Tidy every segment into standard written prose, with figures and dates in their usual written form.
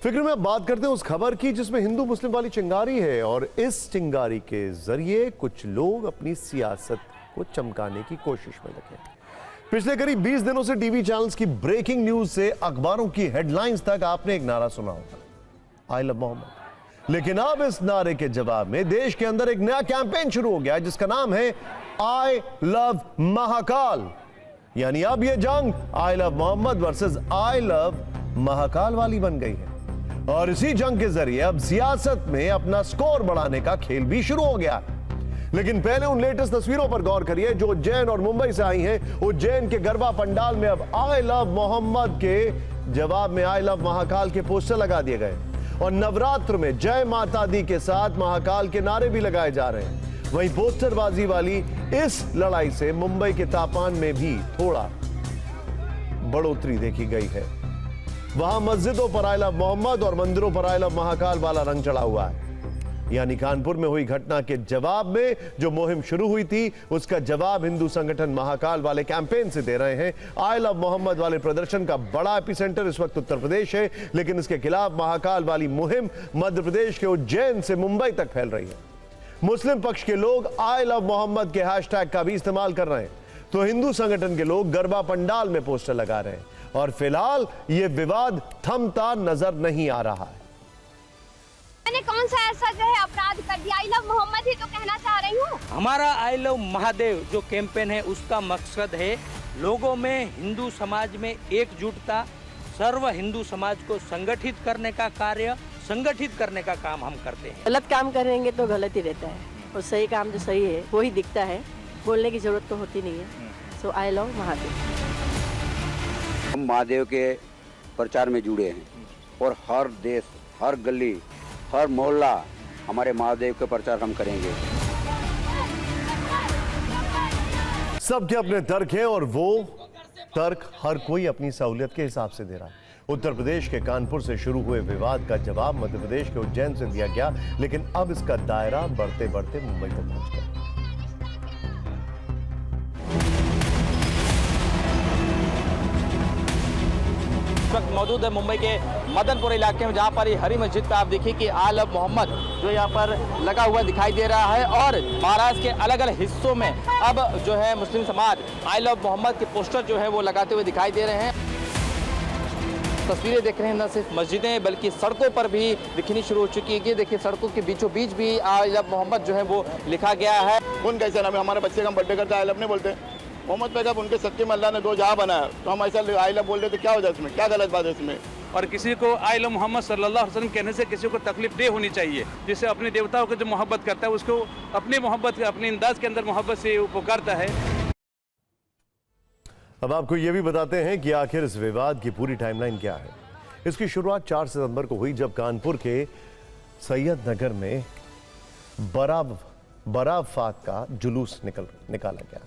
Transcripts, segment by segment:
फिक्र में अब बात करते हैं उस खबर की जिसमें हिंदू मुस्लिम वाली चिंगारी है और इस चिंगारी के जरिए कुछ लोग अपनी सियासत को चमकाने की कोशिश में लगे। पिछले करीब 20 दिनों से टीवी चैनल्स की ब्रेकिंग न्यूज से अखबारों की हेडलाइंस तक आपने एक नारा सुना होगा, आई लव मोहम्मद। लेकिन अब इस नारे के जवाब में देश के अंदर एक नया कैंपेन शुरू हो गया है जिसका नाम है आई लव महाकाल। यानी अब यह जंग I love Mohammed versus I love Mahakal वाली बन गई है और इसी जंग के जरिए अब सियासत में अपना स्कोर बढ़ाने का खेल भी शुरू हो गया। लेकिन पहले उन लेटेस्ट तस्वीरों पर गौर करिए जो उज्जैन और मुंबई से आई हैं। उज्जैन के गरबा पंडाल में अब आई लव मोहम्मद के जवाब में आई लव महाकाल के पोस्टर लगा दिए गए और नवरात्र में जय माता दी के साथ महाकाल के नारे भी लगाए जा रहे हैं। वहीं पोस्टरबाजी वाली इस लड़ाई से मुंबई के तापमान में भी थोड़ा बढ़ोतरी देखी गई है। वहां मस्जिदों पर आई लव मोहम्मद और मंदिरों पर आई लव महाकाल वाला रंग चढ़ा हुआ है। यानी कानपुर में हुई घटना के जवाब में जो मुहिम शुरू हुई थी उसका जवाब हिंदू संगठन महाकाल वाले कैंपेन से दे रहे हैं। आई लव मोहम्मद वाले प्रदर्शन का बड़ा एपिसेंटर इस वक्त उत्तर प्रदेश है, लेकिन इसके खिलाफ महाकाल वाली मुहिम मध्य प्रदेश के उज्जैन से मुंबई तक फैल रही है। मुस्लिम पक्ष के लोग आई लव मोहम्मद के हैशटैग का भी इस्तेमाल कर रहे हैं तो हिंदू संगठन के लोग गरबा पंडाल में पोस्टर लगा रहे हैं और फिलहाल यह विवाद थमता नजर नहीं आ रहा है। मैंने कौन सा ऐसा जो है अपराध कर दिया? आई लव मोहम्मद ही तो कहना चाह रही हूँ। हमारा आई लव महादेव जो कैंपेन है उसका मकसद है लोगों में हिंदू समाज में एकजुटता, सर्व हिंदू समाज को संगठित करने का कार्य, संगठित करने का काम हम करते हैं। गलत काम करेंगे तो गलत ही रहता है और सही काम जो सही है वो ही दिखता है, बोलने की जरूरत तो होती नहीं है। सो आई लव महादेव। हम महादेव के प्रचार में जुड़े हैं और हर देश, हर गली, हर मोहल्ला हमारे महादेव के प्रचार हम करेंगे। सबके अपने तर्क हैं और वो तर्क हर कोई अपनी सहूलियत के हिसाब से दे रहा है। उत्तर प्रदेश के कानपुर से शुरू हुए विवाद का जवाब मध्य प्रदेश के उज्जैन से दिया गया, लेकिन अब इसका दायरा बढ़ते बढ़ते मुंबई तक पहुंच गया। इस वक्त मौजूद है मुंबई के मदनपुर इलाके में जहां पर हरी मस्जिद पे आप देखिए कि आई लव मोहम्मद जो यहां पर लगा हुआ दिखाई दे रहा है और महाराष्ट्र के अलग अलग हिस्सों में अब जो है मुस्लिम समाज आई लव मोहम्मद के पोस्टर जो है वो लगाते हुए दिखाई दे रहे हैं। तस्वीरें देख रहे हैं न सिर्फ मस्जिदें बल्कि सड़कों पर भी दिखनी शुरू हो चुकी है। देखिए सड़कों के बीचों बीच भी आई लव मोहम्मद जो है वो लिखा गया है। कौन कैसे नाम है? हमारे बच्चे का हम बर्थडे करते आई लव नहीं बोलते। मोहम्मद पैगम्बर उनके सच्चे में अल्लाह ने दो जहां बनाया तो हम ऐसा आई लव बोल रहे तो क्या हो जाए इसमें? क्या गलत बात है इसमें? और किसी को आई लव मोहम्मद सल्लल्लाहु अलैहि वसल्लम कहने से किसी को तकलीफ नहीं होनी चाहिए। जिससे अपने देवताओं को जो मोहब्बत करता है उसको अपनी मोहब्बत अपने अंदाज के अंदर मोहब्बत से पुकारता है। अब आपको यह भी बताते हैं कि आखिर इस विवाद की पूरी टाइमलाइन क्या है। इसकी शुरुआत 4 सितंबर को हुई जब कानपुर के सैयद नगर में बराफात का जुलूस निकाला गया।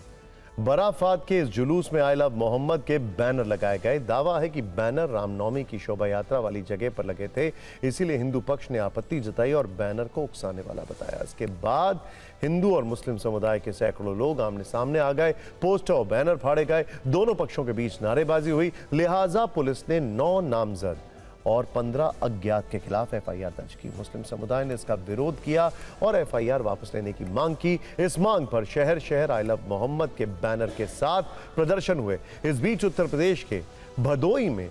बराफात के इस जुलूस में आई लव मोहम्मद के बैनर लगाए गए। दावा है कि बैनर रामनवमी की शोभा यात्रा वाली जगह पर लगे थे, इसीलिए हिंदू पक्ष ने आपत्ति जताई और बैनर को उकसाने वाला बताया। इसके बाद हिंदू और मुस्लिम समुदाय के सैकड़ों लोग आमने सामने आ गए, पोस्टर और बैनर फाड़े गए, दोनों पक्षों के बीच नारेबाजी हुई। लिहाजा पुलिस ने 9 नामजद और 15 अज्ञात के खिलाफ एफआईआर दर्ज की। मुस्लिम समुदाय ने इसका विरोध किया और एफआईआर वापस लेने की मांग की। इस मांग पर शहर शहर आई लव मोहम्मद के बैनर के साथ प्रदर्शन हुए। इस बीच उत्तर प्रदेश के भदोई में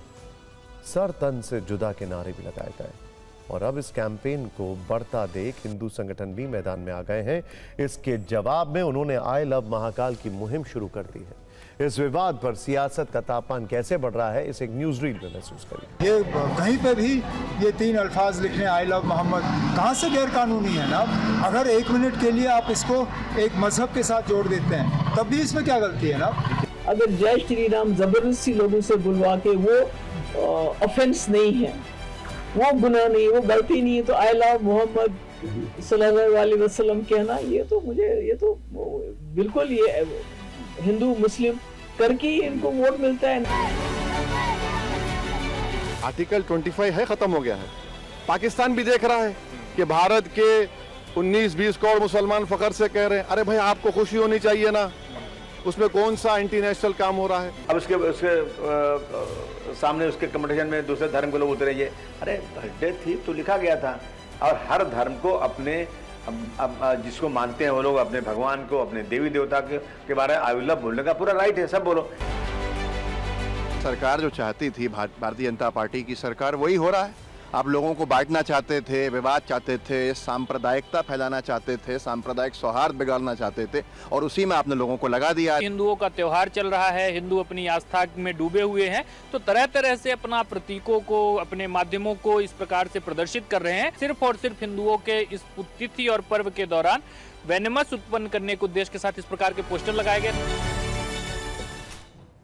सर तन से जुदा के नारे भी लगाए गए और अब इस कैंपेन को बढ़ता देख हिंदू संगठन भी मैदान में आ गए हैं। इसके जवाब में उन्होंने आई लव महाकाल की मुहिम शुरू कर दी है। इस विवाद पर सियासत का तापमान कैसे बढ़ रहा है इसे एक न्यूज रील में महसूस करिए। ये कहीं पे भी ये 3 अल्फाज लिखने आई लव मोहम्मद कहाँ से गैर कानूनी है ना? अगर 1 मिनट के लिए आप इसको एक मजहब के साथ जोड़ देते हैं तब भी इसमें क्या गलती है ना? अगर जय श्री राम जबरदस्ती लोगों से बुलवा के वो ऑफेंस नहीं है, वो गुनाह नहीं, वो गलती नहीं है, तो आई लव मोहम्मद सल्लल्लाहु अलैहि वसल्लम कहना ये तो बिल्कुल ये हिंदू मुस्लिम करके ही इनको वोट मिलता है। आर्टिकल 25 है, खत्म हो गया है। पाकिस्तान भी देख रहा है कि भारत के 19-20 करोड़ मुसलमान फखर से कह रहे हैं अरे भाई आपको खुशी होनी चाहिए ना, उसमें कौन सा एंटी नेशनल काम हो रहा है? अब उसके सामने उसके कंपटीशन में दूसरे धर्म के लोग उतरेंगे। अरे बर्थडे थी तो लिखा गया था, और हर धर्म को अपने जिसको मानते हैं वो लोग अपने भगवान को, अपने देवी देवता के बारे में आई लव बोलने का पूरा राइट है, सब बोलो। सरकार जो चाहती थी, भारतीय जनता पार्टी की सरकार, वही हो रहा है। आप लोगों को बांटना चाहते थे, विवाद चाहते थे, सांप्रदायिकता फैलाना चाहते थे, सांप्रदायिक सौहार्द बिगाड़ना चाहते थे, और उसी में आपने लोगों को लगा दिया। हिंदुओं का त्योहार चल रहा है, हिंदू अपनी आस्था में डूबे हुए हैं, तो तरह तरह से अपना प्रतीकों को, अपने माध्यमों को इस प्रकार से प्रदर्शित कर रहे हैं, सिर्फ और सिर्फ हिंदुओं के इस तिथि और पर्व के दौरान वेनमस उत्पन्न करने के उद्देश्य के साथ इस प्रकार के पोस्टर लगाए गए।